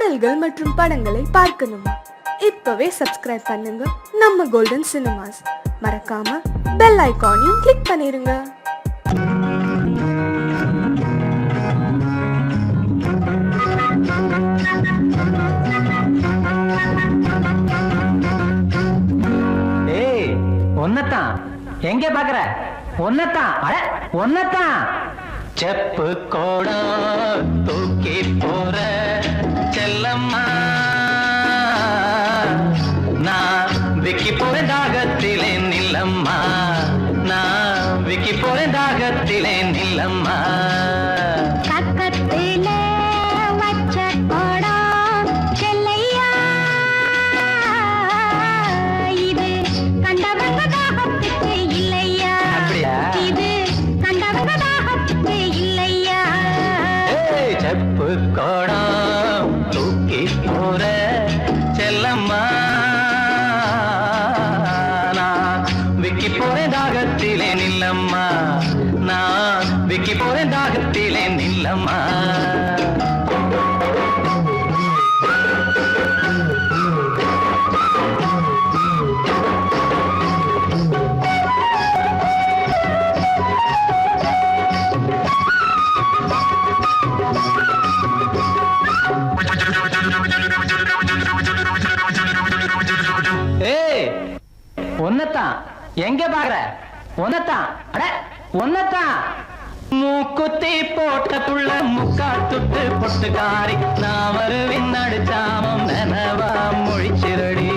பாடல்கள் மற்றும் படங்களை பார்க்கணுமா? இப்பவே சப்ஸ்கிரைப் பண்ணுங்க நம்ம கோல்டன் சினிமாஸ். மறக்காம பெல் ஐகானையும் கிளிக் பண்ணிருங்க. ஏய், ஒன்னதான் எங்க பாக்குற? ஒன்னதான் ஒன்னதான் செப்பு கோடம் தூக்கி போற செல்லம்மா, நான் விக்கி போற தாகத்திலே நில்லம்மா, நான் விக்கி போற தாகத்திலே நில்லம்மா. செப்பு கோடம் தூக்கி போற செல்லம்மா, நான் விக்கி போறேன் தாகத்திலே நில்லம்மா, நான் விக்கி போறேன் தாகத்திலே நில்லம்மா. ஒன்னதான் எங்க பாக்குற? ஒன்னதான் ஒன்னதான் மூக்குத்தி போட்ட புள்ள முக்கா துட்டு பொட்டுக்காரி, நான் வருவின் நடுச்சாமம் நனவா மொழிச்சிரடி.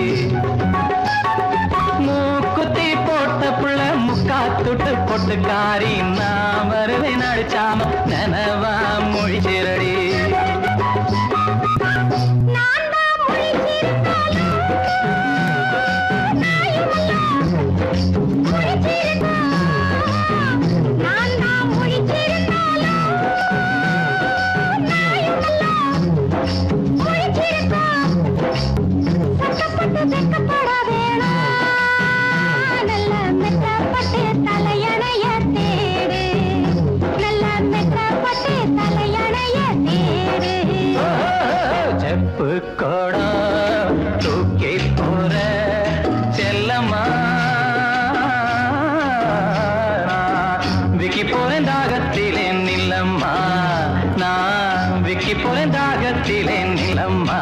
மூக்குத்தி போட்ட புள்ள முக்கா துட்டு பொட்டுக்காரி, நான் வருவின் நடுச்சாமம் நனவா மொழிச்சிரடி. செப்பு கோடம் தூக்கி போற செல்லம்மா, விக்கி போறேன் தாகத்திலே நில்லம்மா, நான் விக்கி போறேன் தாகத்திலே நில்லம்மா.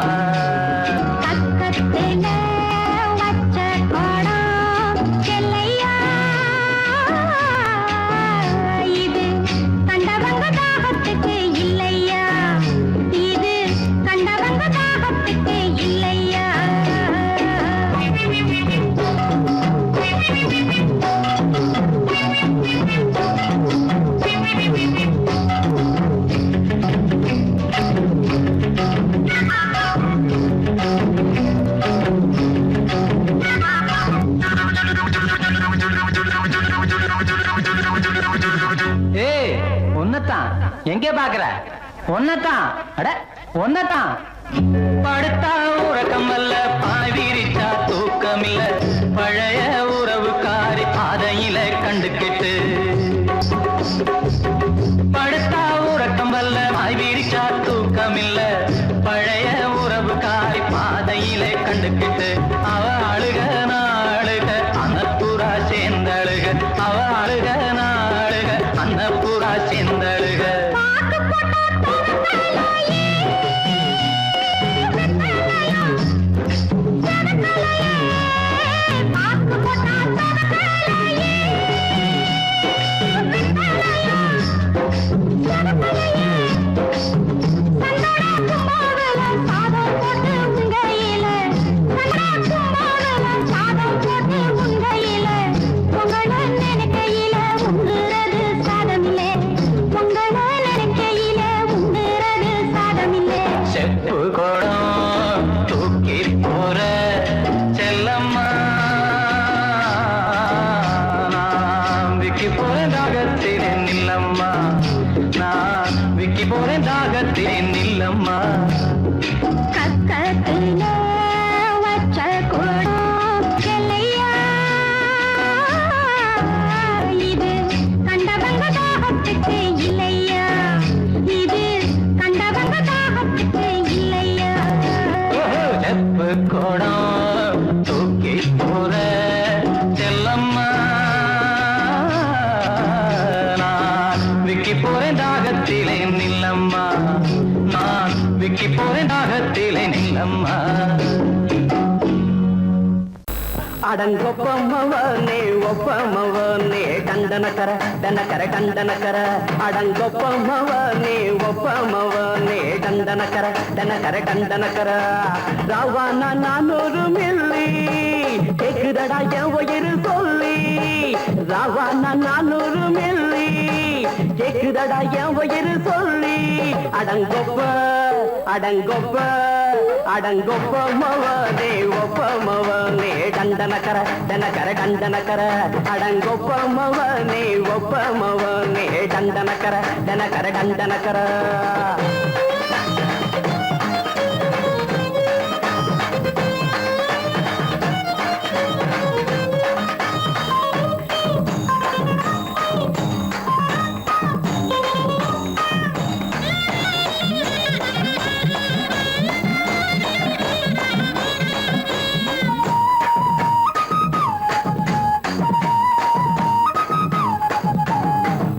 ஏய், ஒன்னதான் எங்க பாக்குற? ஒன்னதான் ஒன்னதான் படுத்தா உறக்கம் அல்ல, பாய் விரிச்சா தூக்கம் இல்ல, பழைய உறவுக்காரி பாதையில கண்டுகிட்டு. படுத்தா உறக்கம் அல்ல, பாய் விரிச்சா தூக்கம் இல்ல, பழைய உறவுக்காரி பாதையில கண்டுகிட்டு. அவ அழுக நாளுக அன்னப்புறா சேர்ந்தழுக, அவ அழுக நாளுக அன்னப்புறா சேர்ந்தழுக. சாதம் போட்டு உங்கையில கோடம் தூக்கி போற செல்லம்மா நான் விக்கி போறேன் தாகத்திலே நில்லம்மா நான் விக்கி போறேன் தாகத்திலே நில்லம்மா அடங்கொப்பமவனே ஒப்பமவனே கண்டனக்கர டனக்கர கண்டனக்கர அடங்கொப்பமவனே ஒப்பமவனே கண்டனக்கர டனக்கர கண்டனக்கர ராவானா 400 மில்லி கேக்குதடா என் உயிர் சொல்லி ராவானா 400 மில்லி கேக்குதடா என் உயிர் சொல்லி அடங்கொப்ப அடங்கொப்ப அடங்கொப்பமவனே ஒப்பமவனே கண்டனக்கர டனக்கர கண்டனக்கர அடங்கொப்பமவனே ஒப்பமவனே கண்டனக்கர டனக்கர கண்டனக்கர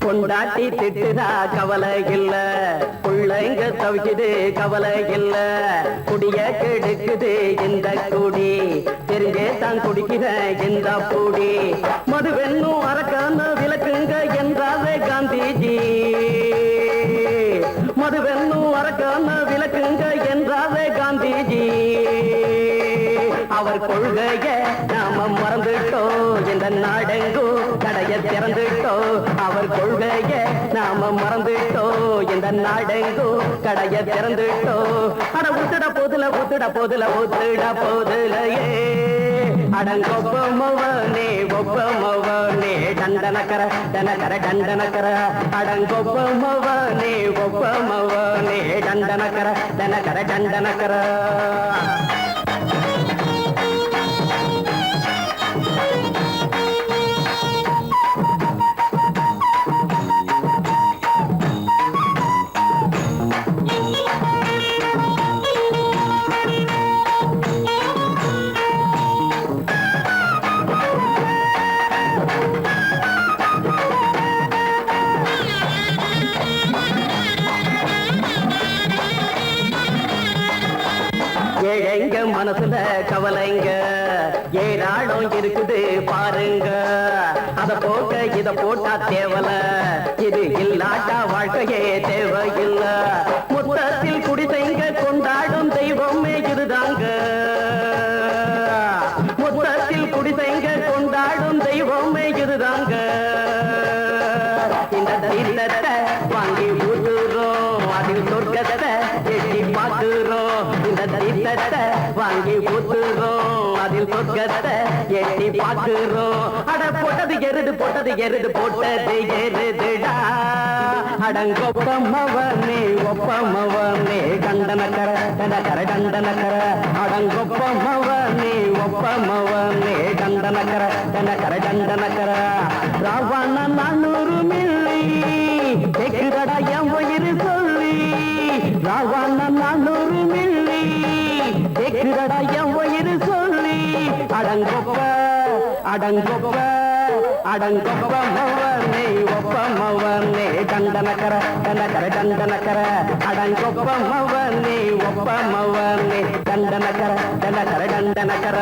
கொண்டாட்டி திட்டுதா கவலை இல்ல பிள்ளைங்க தவிக்குது கவலை இல்ல குடிய கெடுக்குது இந்த குடி தெரிஞ்சே தான் குடிக்கிற இந்த பூடி மதுவென்னும் அரக்கான விளக்குங்க என்றாவே காந்திஜி மதுவென்னும் அரக்கான விளக்குங்க என்றாவே காந்திஜி அவர் கொள்கைய நாம மறந்துட்டோம் இந்த நாடெங்கோ கடைய திறந்துட்டோம் அவர் கொள்கைய நாம மறந்துட்டோம் இந்த நாடெங்கோ கடைய திறந்துட்டோம் அட ஊத்துட போதுல ஊத்துட போதுல ஊத்துட போதுலையே அடங்கொப்பமவனே ஒப்பமவனே கண்டனக்கர டனக்கர கண்டனக்கர அடங்கொப்பமவனே ஒப்பமவனே கண்டனக்கர டனக்கர கண்டனக்கர ஏழைங்க மனசுல கவலைங்க ஏராளம் இருக்குது பாருங்க அத போக்க இத போட்டா தேவல இது இல்லாட்டா வாழ்க்கையே தேவையில்ல மொத்தத்தில் குடிசைங்க கொண்டாடும் தெய்வமே இதுதாங்க மொத்தத்தில் குடிசைங்க கொண்டாடும் தெய்வமே இதுதாங்க இந்த தீர்த்தத்தை வாங்கி ஊத்துறோம் அதில் சொர்க்கத்தை எட்டி பார்க்கிறோம் இந்த தீர்த்தத்தை வாங்கி ஊத்துறோம் அதில் சொர்க்கத்தை எட்டி பார்க்கிறோம் அட போட்டது எருது போட்டது எருதுடா அடங்கொப்பமவனே ஒப்பமவனே கண்டனக்கர டனக்கர கண்டனக்கர அடங்கொப்பமவனே ஒப்பமவனே கண்டனக்கர டனக்கர கண்டனக்கர ராவண 400 மில்லி கேக்குதடா என் உயிர் சொல்லி ராவண 400 மில்லி கேக்குதடா என் உயிர் சொல்லி அடங்கொப்ப அடங்கொப்ப அடங்கொப்பமவனே ஒப்பமவனே கண்டனக்கர டனக்கர கண்டனக்கர அடங்கொப்பமவனே ஒப்பமவனே கண்டனக்கர டனக்கர கண்டனக்கர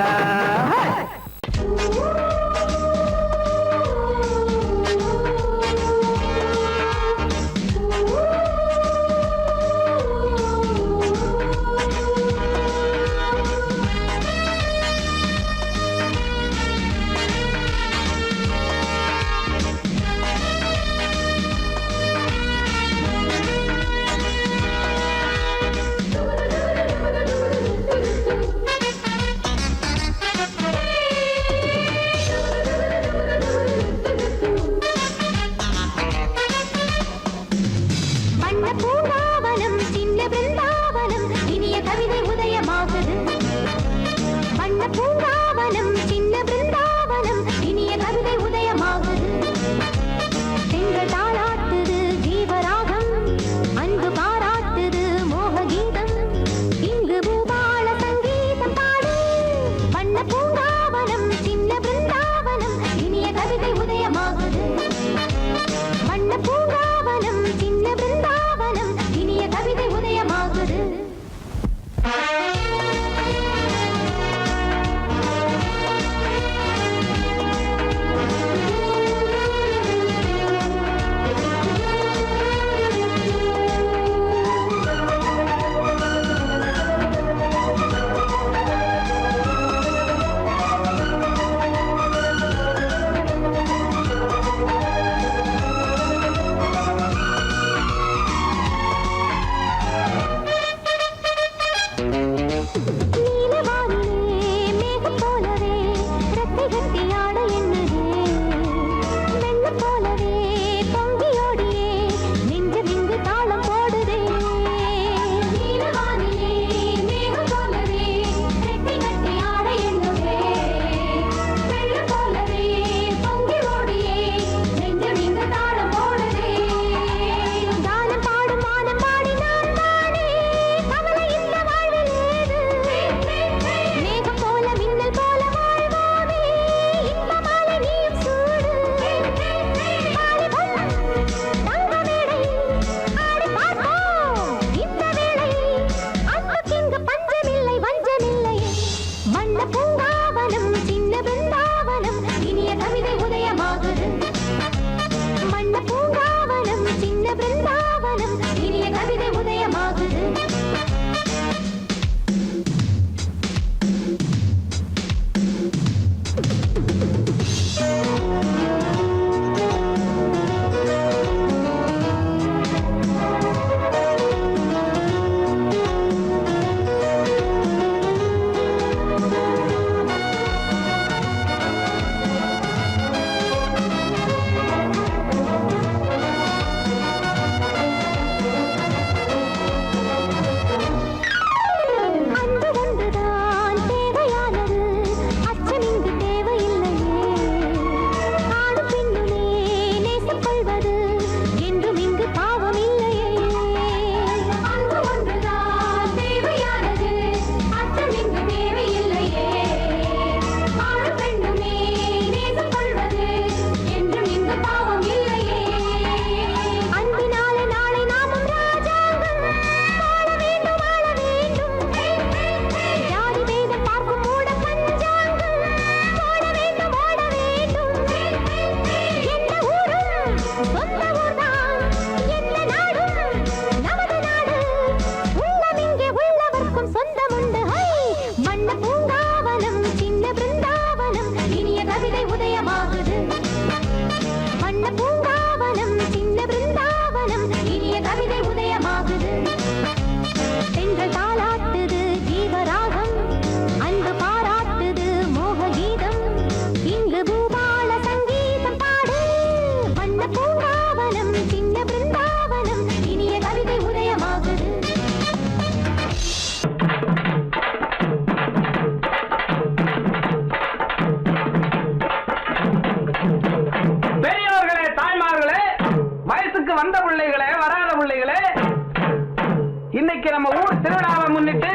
இன்னைக்கு நம்ம ஊர் திருவிழாவை முன்னிட்டு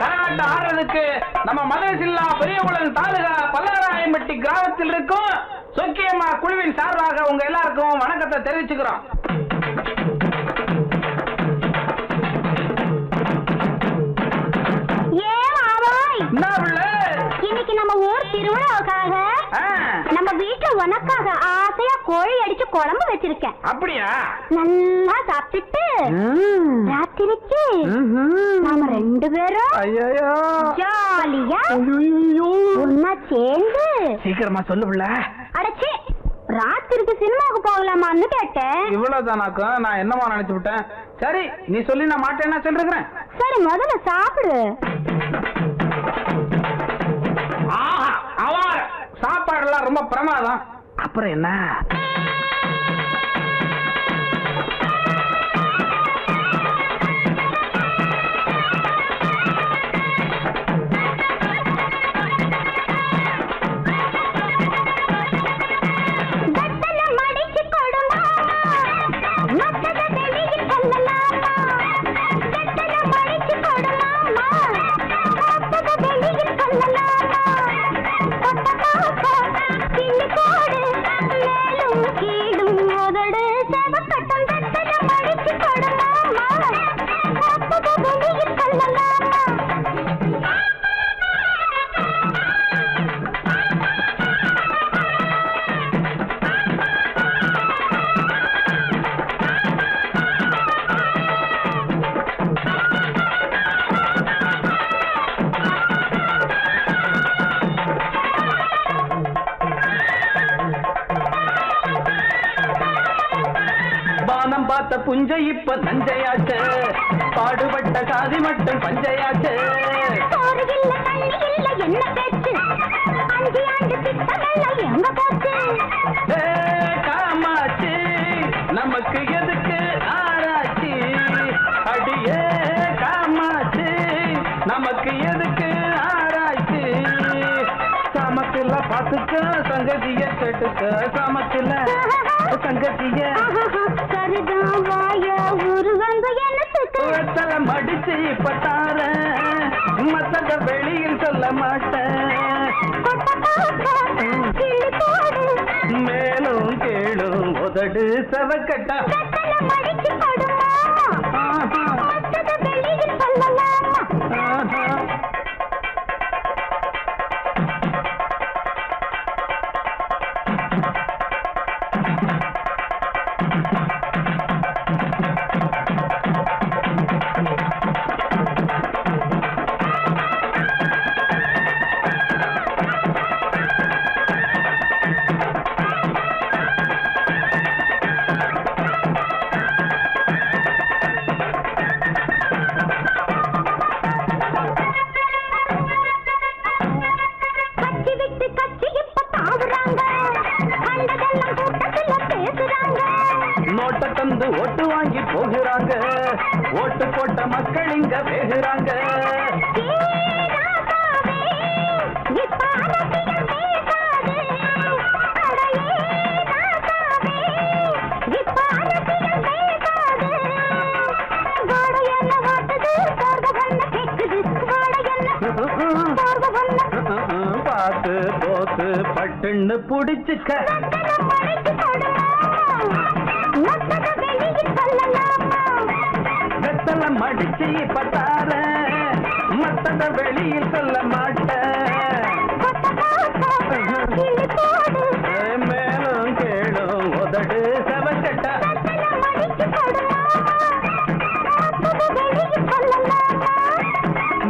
கரகாட்டம் ஆடுறதுக்கு நம்ம மதுரசில்லா பெரியகுளம் தாலுகா பல்லராயம்பட்டி கிராமத்தில் இருக்கும் சொக்கியம்மா குழுவின் சார்பாக உங்க எல்லாருக்கும் வணக்கத்தை தெரிவிச்சுக்கிறோம். இன்னைக்கு நம்ம ஊர் திருவிழாவுக்காக நம்ம வீட்டுல உனக்காக ஆசையா கோழி அடிச்சு குழம்பு வச்சிருக்கேன். அப்படியா? நல்லா சாப்பிட்டுட்டு ராத்திரிக்கு நாம ரெண்டு பேரும் ஜாலியா ஒன்னா சேர்ந்து சீக்கிரமா சொல்லுல. அடச்சி ராத்திரிக்கு சினிமாவுக்கு போகலாமான்னு கேட்டேன். இவ்வளவுதானாக்கும் நான் என்னமா நினைச்சு விட்டேன். சரி நீ சொல்லி நான் மாட்டேன்னா சொல்றேன். சரி முதல்ல சாப்பிடு. சாப்பாடு எல்லாம் ரொம்ப பிரமாதம். அப்புறம் என்ன பார்த்த புஞ்சை இப்ப தஞ்சையாச்சு, பாடுபட்ட சாதி மட்டும் பஞ்சையாச்சு. நமக்கு எதுக்கு ஆராய்ச்சி சமத்துல பாத்துக்க சங்கதிய கேட்டுக்க சமத்துல சங்கதிய சரிதான் வாய உருவங்க வெத்தலை மடிச்சு இப்ப தாரேன் மத்தத வெளியில் சொல்ல மாட்டேன் மேலும் கேளும் உதடு செவக்கட்டா நோட்ட தந்து ஓட்டு வாங்கி போகிறாங்க ஓட்டு போட்ட மக்கள் இங்க வேகுறாங்க பார்த்து போத்து பட்டுன்னு புடிச்சுக்க வெத்தலை மடிச்சு பத்தார மத்தத வெளியில் சொல்ல மாட்டேன் மேலும் கேளும் உதடு செவக்கட்டா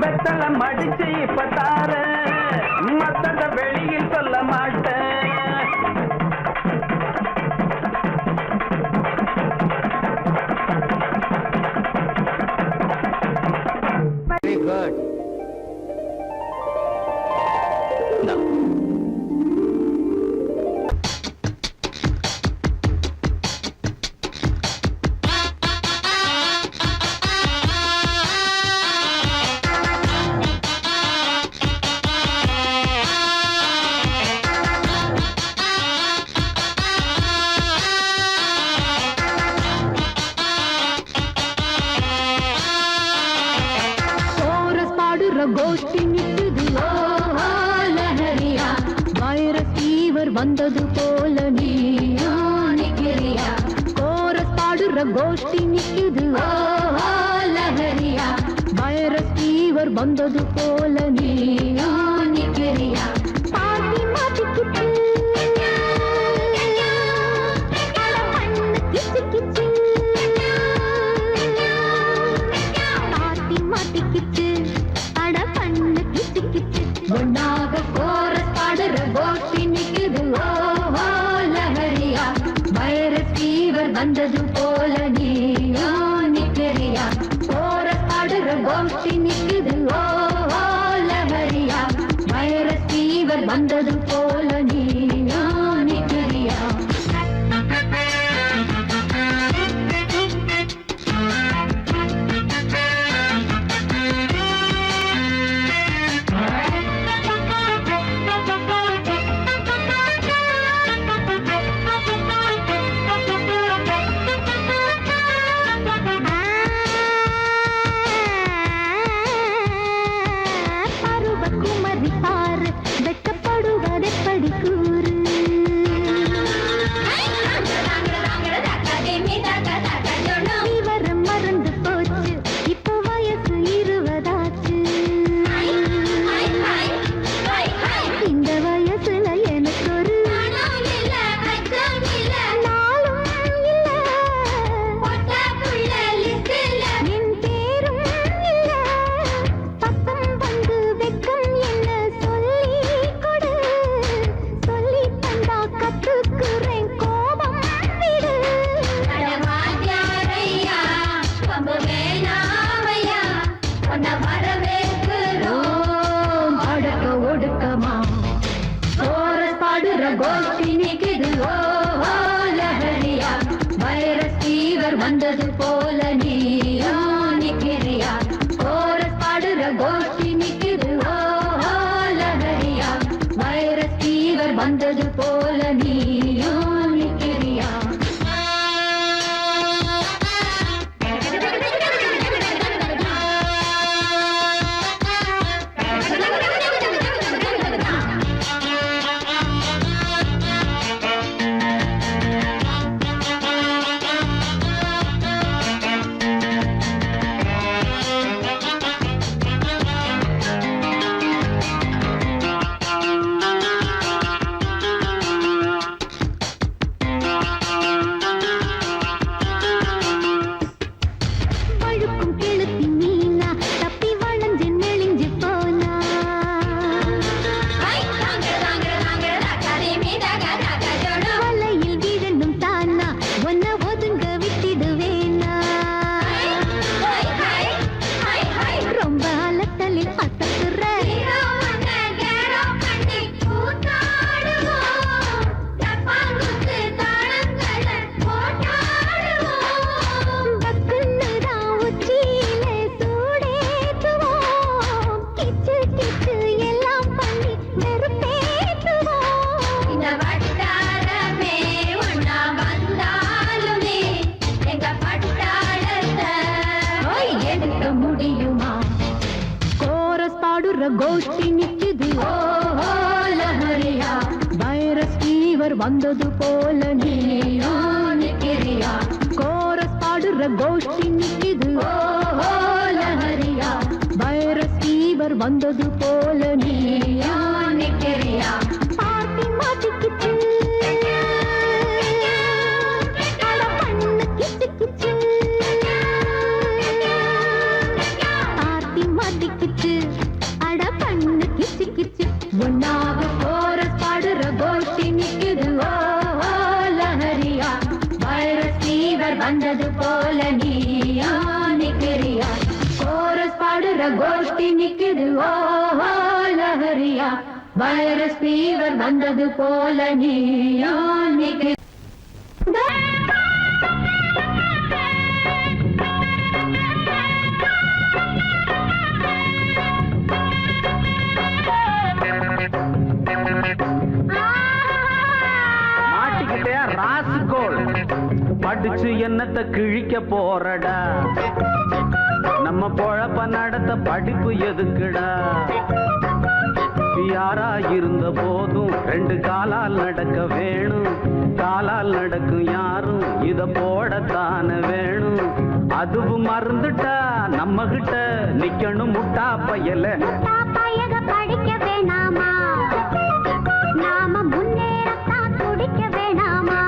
வெத்தலை மடிச்சு பத்தார மத்தத வெளியில் சொல்ல மாட்டேன் Good. No. கோஷ்டி நிக்குது லஹரியா வைரஸ் ஃபீவர் வந்தது போல நீயா நிக்கிறியா கோரஸ் பாடுற கோஷ்டி நிக்குது லஹரியா வைரஸ் ஃபீவர் வந்தது போல நீயா நிக்கிறியா பாட்டி மாட்டிக்கிட்டு கிச்சு கிச்சு பாட்டி மாட்டிக்கிட்டு ஒன்னாக கோரஸ் பாடுற கோஷ்டி நிக்குது லஹரியா வைரஸ் ஃபீவர் வந்தது போல நீயா நிக்கிறியா கோரஸ் பாடுற கோஷ்டி நிக்குது லஹரியா வைரஸ் ஃபீவர் வந்தது போல நீயா நிக்கிறியா வந்தது போல நீயா நிக்கிறியா கோரஸ் பாடுற கோஷ்டி பாடுற கோஷ்டி நிக்குது ஓஹோ லஹரியா வைரஸ் ஃபீவர் வந்தது போல நீயா நிக்கிறியா கோரஸ் பாடுற கோஷ்டி நிக்குது ஓஹோ லஹரியா வைரஸ் ஃபீவர் வந்தது போல நீயா நிக்கிறியா பாட்டி மாட்டிக்கிச்சு அட பண்ணு கிச்சு கிச்சு பாட்டி மாட்டிக்கிச்சு அட பண்ணு கிச்சு கிச்சு ஒன்னாக கோரஸ் பாடுற கோஷ்டி நிக்குது ஓஹோ லஹரியா வைரஸ் ஃபீவர் வந்தது போல நீயா நிக்கிறியா கோரஸ் பாடுற கோஷ்டி நிக்குது ஓஹோ லஹரியா வைரஸ் ஃபீவர் வந்தது போல நீயா நிக்கிறியா மாட்டிக்கிட்டே ராசுகோள் படிச்சு என்னத்தை கிழிக்க போறடா நம்ம பொழப்ப நடத்த படிப்பு எதுக்குடா யாரா இருந்த போதும் ரெண்டு காலால் நடக்க வேணும் காலால் நடக்கும் யாரும் இத போடத்தான வேணும் அதுவும் மறந்துட்டா நம்ம கிட்ட நிக்கணும் முட்டா பயல பயக படிக்க வேணாமா நாம முன்னேறத்தான் துடிக்க வேணாமா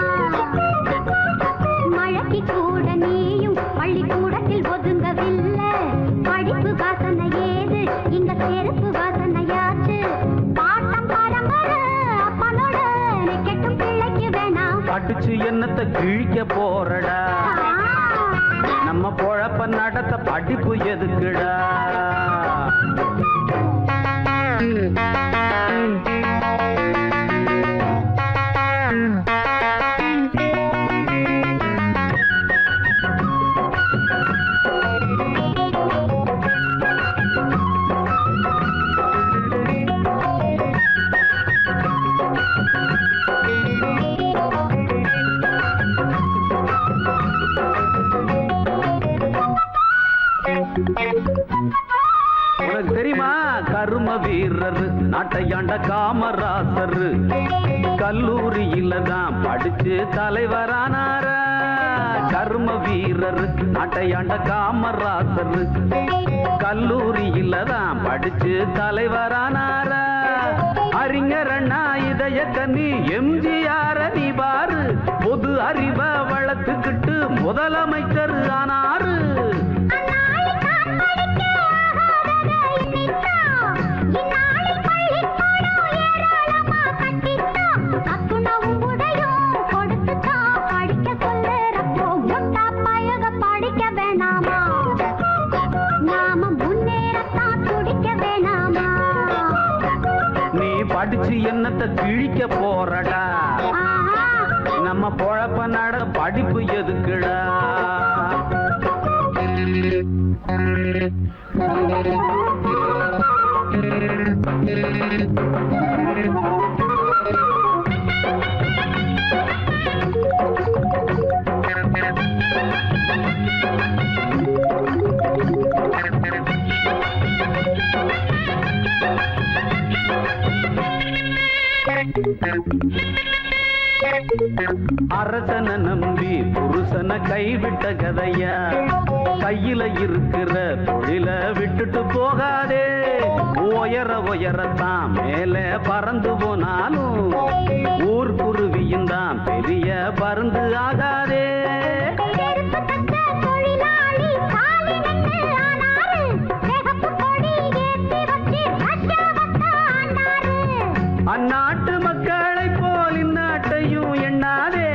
மழைக்கு கூட நீயும் பள்ளிக்கூடத்தில் ஒதுங்கவில்லை படிப்பு வாசனை ஏது இங்க செருப்பு வாசனையாச்சு பாட்டம் பரம்பரை அப்பனோட கெட்டும் பிள்ளைக்கு வேணாம் படிச்சு என்னத்தை கிழிக்க போறடா நம்ம பொழப்ப நடத்த படிப்பு எதுக்குடா உனக்கு தெரியுமா கரும வீரர் நாட்டையாண்ட காமராசர் கல்லூரியில தான் படிச்சு தலைவரானார கர்ம வீரர் நாட்டையாண்ட காமராசர் கல்லூரியில தான் படிச்சு தலைவரானார அறிஞர் அண்ணா இதய கண்ணி எம்ஜிஆர் நீ பாரு பொது அறிவை வளர்த்துக்கிட்டு முதலமைச்சர் ஆனாரு படிச்சு என்னத்தை கிழிக்க போறடா நம்ம பொழப்ப நட படிப்பு எதுக்குடா அரசனை நம்பி புருஷனை கைவிட்ட கதையா கையில இருக்கிற தொழில விட்டுட்டு போகாதே உயரத்தான் மேல பறந்து போனாலும் ஊர் குருவியும் தான் பெரிய பறந்து ஆகாதே அந்நாட்டு மக்களை போல் இந்நாட்டையும் எண்ணாதே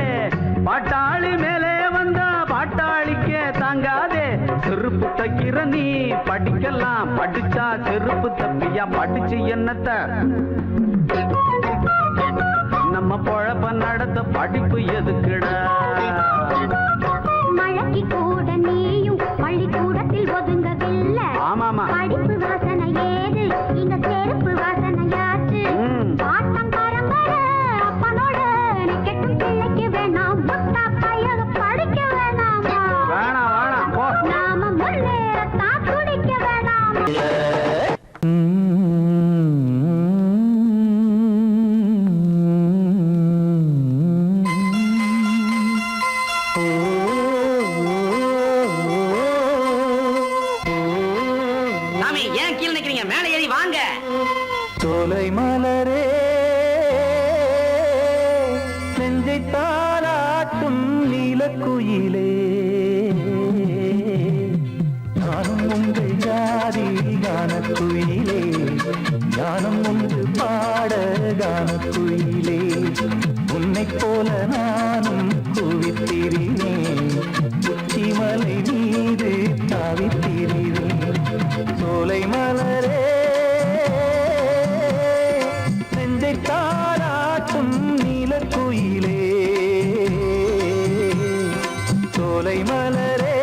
பாட்டாளி மேலே வந்தா பாட்டாளிக்கே தாங்காதே செருப்பு தைக்கிற நீ படிக்கலாம் படிச்சா செருப்பு தப்பியா படிச்சு என்னத்த நம்ம பொழப்ப நடத்த படிப்பு எதுக்குடா மழைக்கு கூட நீயும் பள்ளிக்கூடத்தில் ஒதுங்கவில்லை ஆமாமா படிப்பு வாசனை ஏது இங்க செருப்பு வாசனையாச்சு பாட்டம் பரம்பரை அப்பனோட கெட்டும் பிள்ளைக்கு வேணாம் முட்டா பையக படிக்க வேணாமா வேணாம் போ நாம முன்னேறத்தான் துடிக்க வேணாமா சோலை மலரே நெஞ்சை தாராட்டும் நீலக்குயிலே நானும் உங்கள் ஜாதி கானக்குயிலே ஞானம் ஒன்று பாட கானக்குயிலே உன்னைப் போல நானும் குவித்திரினேன் உச்சிமலை மீது தாவித்திரினேன் சோலை மலரே நெஞ்சை தாராட்டும் நீலக்குயிலே சோலை மலரே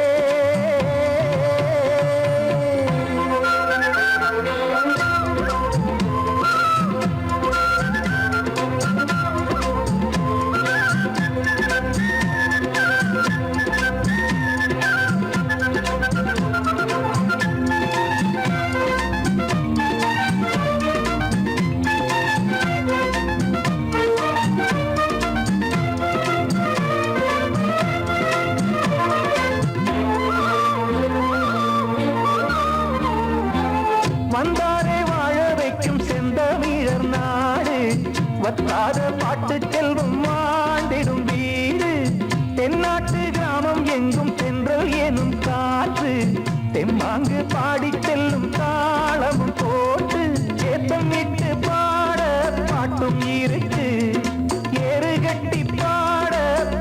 வந்தாரே வாழ வைக்கும் செந்தமிழர் நாடு வத்தாத பாட்டு செல்வம் மாண்டிடும் வீடு தென்னாட்டு கிராமம் எங்கும் சென்றல் எனும் காற்று தெம்மாங்கு பாடி செல்லும் தாளமும் போட்டு ஏத்தம் விட்டு பாட பாட்டும் இருக்கு ஏறு கட்டி பாட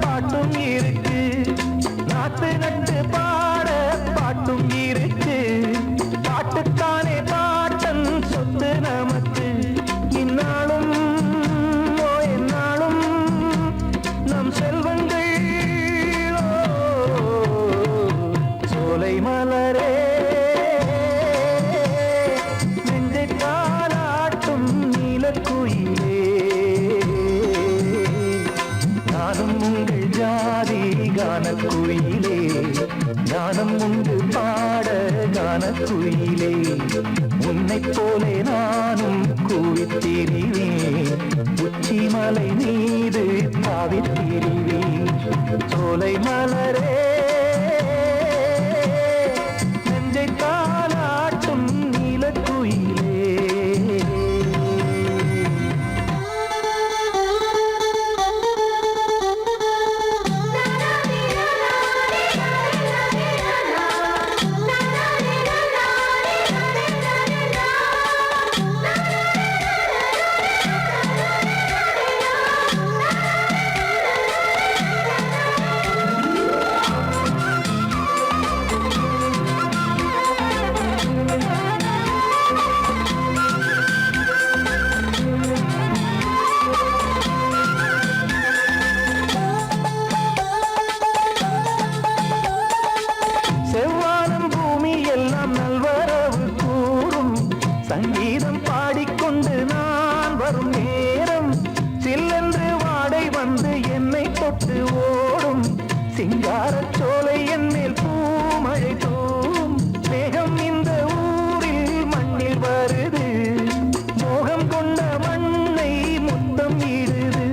பாட்டும் இருக்கு நாட்டு நட்டு பாட பாட்டும் இருக்கு பாட்டுத்தானே பாட்டன் சொத்து நமக்கு இந்நாளும் எந்நாளும் நம் செல்வங்கள் சோலை மலரே நெஞ்சை தாராட்டும் நீலக்குயிலே நானும் உங்கள் ஜாதி கானக்குயிலே ஞானம் உண்டு பாட கானக்குயிலே உன்னைப் போலே நானும் கூவித்திரிவேன் உச்சிமலை மீது தாவித்திரிவேன் சோலை மலரே நெஞ்சை தாலாட்டும் நீலக்குயிலே செவ்வானம் பூமி எல்லாம் நல்வரவு கூறும் சங்கீதம் பாடிக்கொண்டு நான் வரும் நேரம் சில்லென்று வாடை வந்து என்னை தொட்டு ஓடும் சிங்காரச் சோலை என் மேல் பூமழை தூவும் மேகம் இந்த ஊரில் மண்ணில் வருது மோகம் கொண்ட மண்ணை முத்தம் இடுது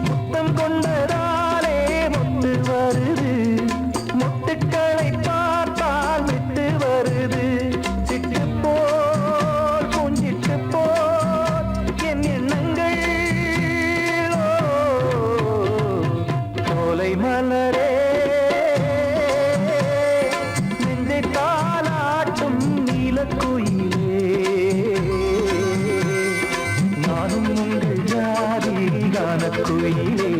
முத்தம் கொண்டதாலே முத்து வருது முத்துக்களை பார்த்தால் விட்டு வருது சிட்டு போல் பூஞ்சிட்டு போல் என் எண்ணங்கள் சோலை மலரே நெஞ்சை தாலாட்டும் நீலக்குயிலே நானும் உங்கள் ஜாதி கானக்குயிலே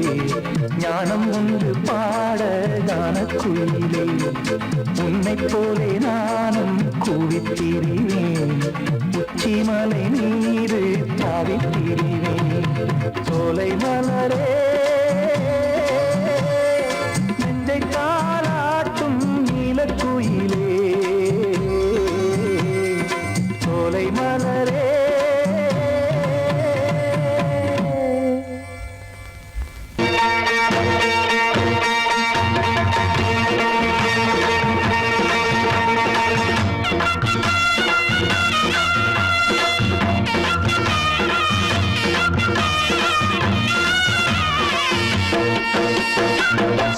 ஞானம் ஒன்று பாட கானக்குயிலே உன்னைப் போலே நானும் கூவித்திரிவேன் உச்சிமலை மீது தாவித்திரிவேன் சோலை மலரே நெஞ்சை தாலாட்டும் நீலக்குயிலே சோலை மலரே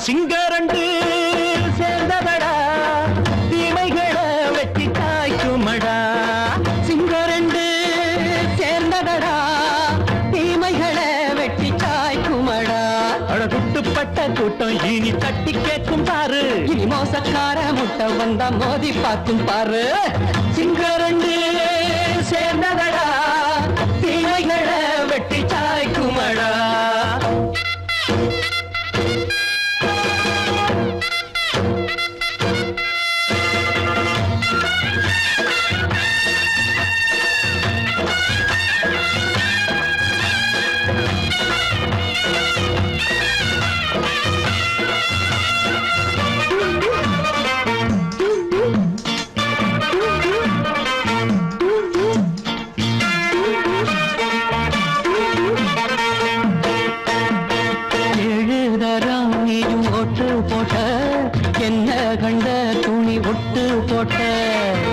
சிங்கரண்டு சேர்ந்ததடா தீமைகளை வெட்டி காய்க்குமடா சிங்கரண்டு சேர்ந்த கூட்டம் இனி தட்டி கேட்கும் பாரு. இனி மோசக்கார முட்டை வந்தா மோதி பார்க்கும் பாரு. சிங்கரண்டு சேர்ந்ததடா, தீமைகளை வெட்டி சாய்க்குமடா.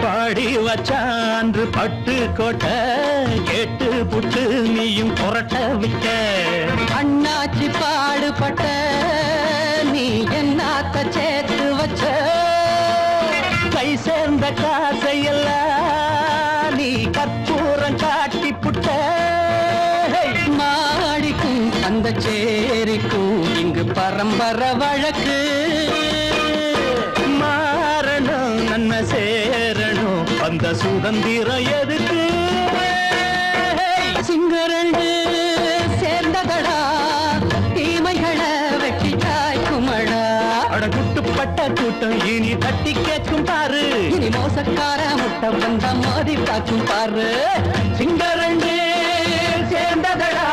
பாடி வச்சான்று பட்டு கோட்டை கேட்டு புட்டு நீயும் புரட்ட விட்ட. அண்ணாச்சி பாடுபட்ட நீ என்னாத்த சேர்த்து வச்ச. கை சேர்ந்த காசையெல்லாம் நீ கற்பூரம் காட்டி புட்ட. மாடிக்கும் அந்த சேரிக்கும் இங்கு பரம்பரை வழக்கு. மாறணும் நன்மை சேரணும் அந்த சுதந்திரம் எதுக்கு? சிங்கரண்டு சேர்ந்ததடா, தீமைகளை வெட்டி காய்க்குமடா. அடகுட்டுப்பட்ட கூட்டம் இனி தட்டி கேட்கும் பாரு. இனி மோசக்கார முட்டை வந்த மோதி காக்கும் பாரு. சிங்கரண்டு சேர்ந்ததடா,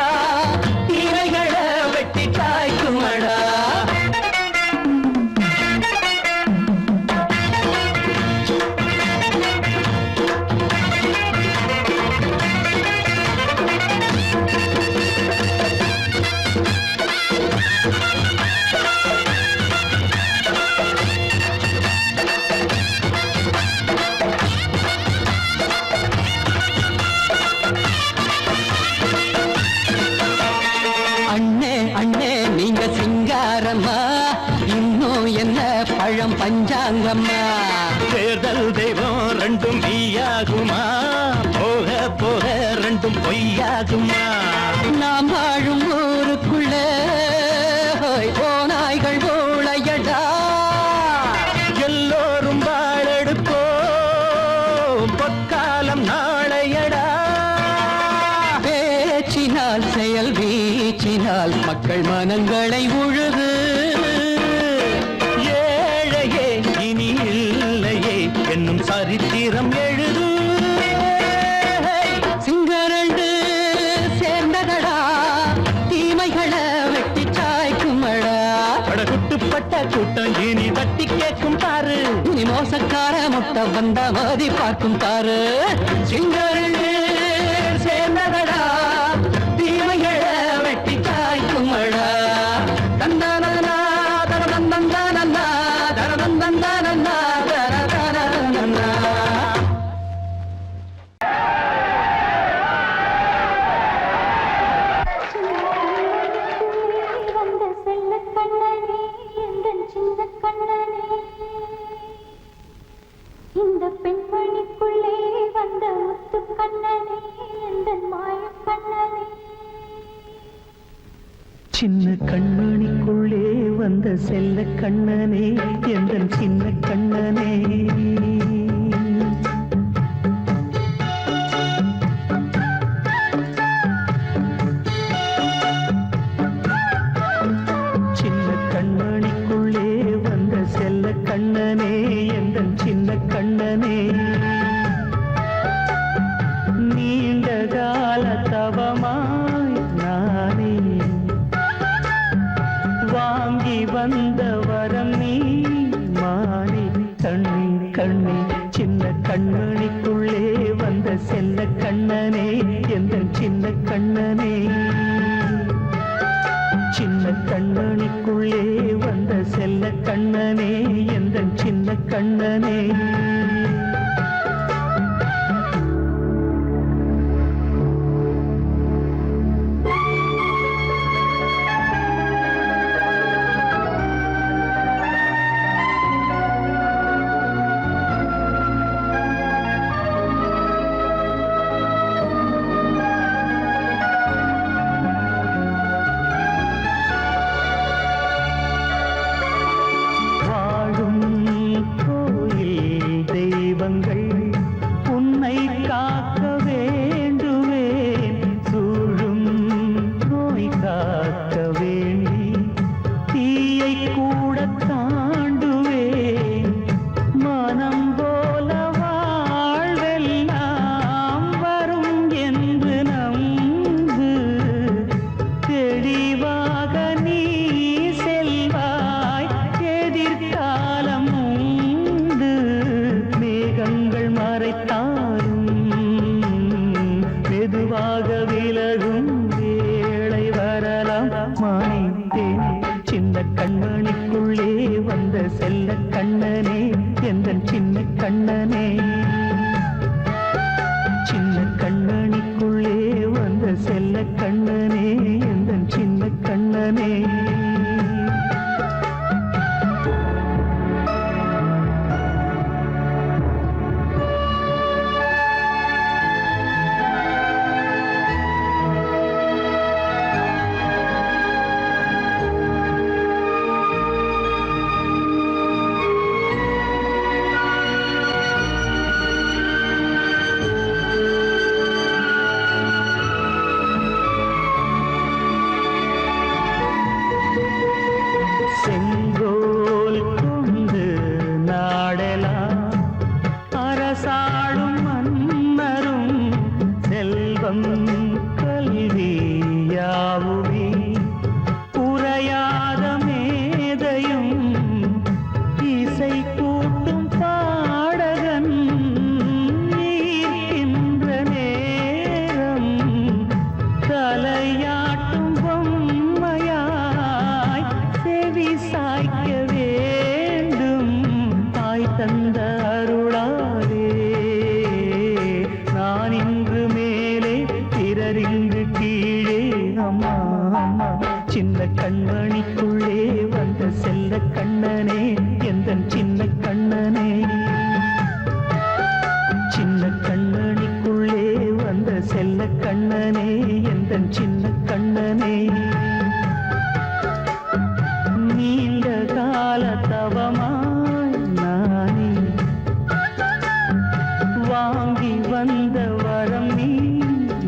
தீமைகளை வெட்டி காய்க்குமடா. பழம் பஞ்சாங்கம்மா. தேர்தல் தெய்வம் ரெண்டும் மெய்யாகுமா, போக போக ரெண்டும் பொய்யாகுமா. நாம் வாழும் ஊருக்குள்ள ஓநாய்கள் ஊழையடா. எல்லோரும் வாழெடுப்போம் பொற்காலம் நாளையடா. பேச்சினால் செயல் வீச்சினால் மக்கள் மனங்களை உழுது. என்னும் சரித்திரம் எழுது. சிங்கரண்டு சேர்ந்ததடா, தீமைகளை வெட்டி சாய்க்குமடா. படகுட்டுப்பட்ட கூட்டம் இனி தட்டி கேட்கும் பாரு. இனி மோசக்கார முட்டை வந்த மோதி பார்க்கும் பாரு. சிங்கரண்டு சேர்ந்ததடா, தீமைகளை வெட்டி சாய்க்குமடா. தந்தானா தரதந்தந்தானா தரதந்தந்தானா. இந்த பெண்மணிக்குள்ளே வந்த முத்து கண்ணனே, எந்த மாய கண்ணனே. சின்ன கண்மணிக்குள்ளே வந்த செல்ல கண்ணனே, எந்த சின்ன கண்ணனே. சின்ன கண்மணிக்குள்ளே வந்த செல்ல கண்ணனே, எந்த சின்ன கண்ணனே. நீண்ட கால தவமாய் நானே வாங்கி வந்த வரம் நீ மாறி. கண்ணி கண்ணி சின்ன கண்மணிக்குள்ளே வந்த செல்ல கண்ணனே, எந்த சின்ன கண்ணனே. சின்ன கண்மணிக்குள்ளே வந்த செல்ல கண்ணனே, எந்த சின்ன கண்ணனே. செல்வம் கல்வி யாவுமே உரையாத மேதையும் இசை கூட்டும் பாடகன் ஈர்க்கின்ற நேரம் தலையாட்டும் பொம்மையாய் செவி சாய்க்க வேண்டும் தாய் தந்த அருளாலே நான் இன்று மேலே பிறரிங்கு கீழே அம்மா அம்மா சின்ன கண்மணிக்குள்ளே வந்த செல்ல கண்ணனே எந்தன் சின்ன கண்ணனே சின்ன கண்மணிக்குள்ளே வந்த செல்ல கண்ணனே எந்தன் சின்ன கண்ணனே நீண்ட கால தவமாய் நானே வாங்கி வந்த வரம் நீ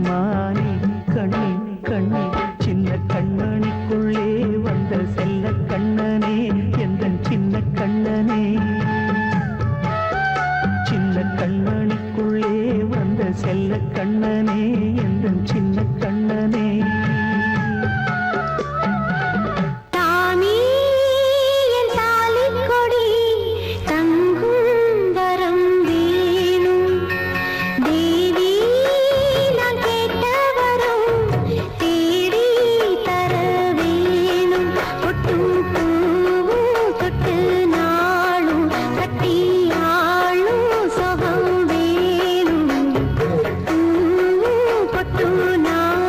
மானே கண்ணே கண்ணே சின்ன கண்ணனுக்குள்ளே வந்த செல்ல கண்ணனே எந்தன் சின்ன கண்ணனே சின்ன கண்ணனுக்குள்ளே வந்த செல்ல கண்ணனே எந்தன் சின்ன கண்ணனே தாமி என் தாலிக் கொடி தங்கும் வரம் வேணும் தேவி நான் கேட்ட வரம் தேடி தர வேணும் பொட்டும் பூவும் தொட்டு நாளும் கட்டி ஆளும் சுகம் வேணும் பொட்டு நான்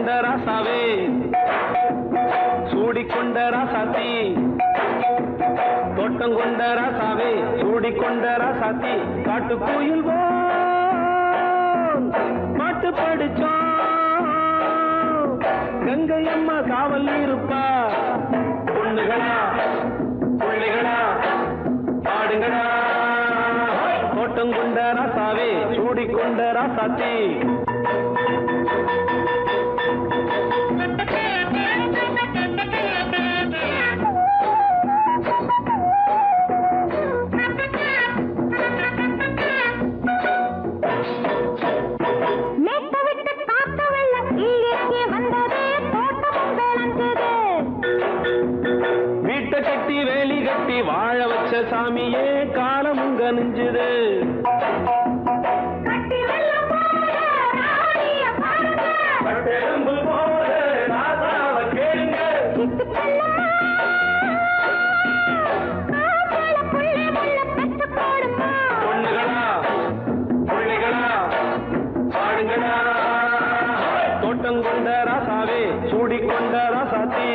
கொண்ட ராசாவே சூடிக்கொண்ட ராசாத்தி தோட்டம் கொண்ட ராசாவே சூடிக்கொண்ட ராசாத்தி காட்டு கோயில் பாட்டு படிச்சோம் கங்கை அம்மா காவல் இருப்பா பொண்ணுகளா பிள்ளைகளா பாடுங்களா தோட்டம் கொண்ட ராசாவே சூடிக்கொண்ட ராசாத்தி வீட்டை கட்டி வேலி கட்டி வாழ வச்ச சாமியே காலமுங்க நெஞ்சுது பொண்ணுகளா பிள்ளைகளா பாடுங்களா தோட்டம் கொண்ட ராசாவே சூடிக்கொண்ட ராசாத்தி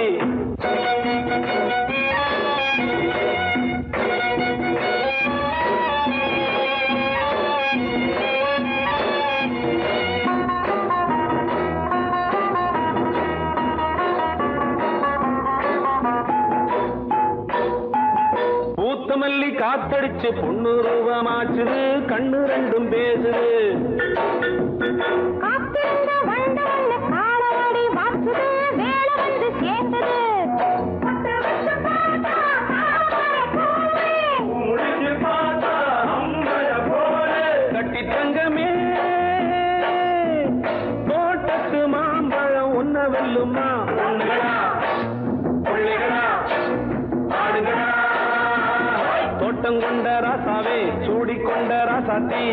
பூத்தமல்லி காத்தடிச்சு பொண்ணு ரூபமாச்சுது கண்ணு ரெண்டும் பேசுது கட்டி தங்கமே தோட்டத்து மாம்பழம் உன்ன வெல்லுமா பொண்ணுகளா பிள்ளைகளா பாடுங்களா தோட்டம் கொண்ட ராசாவே சூடிக்கொண்ட ராசாத்தி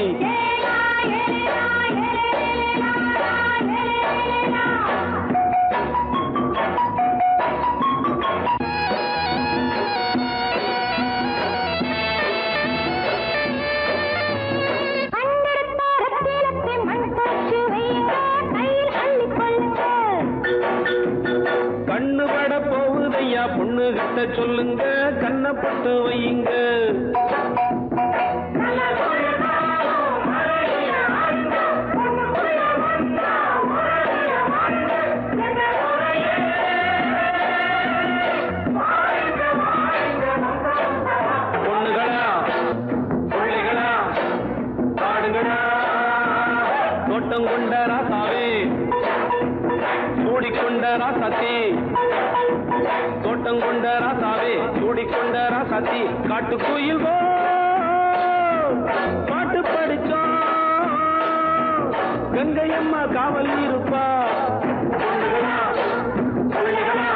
கண்ணு பட போகுதையா பொண்ணு கிட்ட சொல்லுங்க கண்ணப்பட்டு வையுங்க பொண்ணுகளா பிள்ளைகளா பாடுங்களா தோட்டம் கொண்ட ராசாவே சூடிக்கொண்ட ராசாத்தி தோட்டம் கொண்ட ராசாவே சூடிக்கொண்ட ராசாத்தி காட்டு கோயில் பாட்டு படிச்சோம் கங்கை அம்மா காவல் இருப்பா பொண்ணுகளா பிள்ளைகளா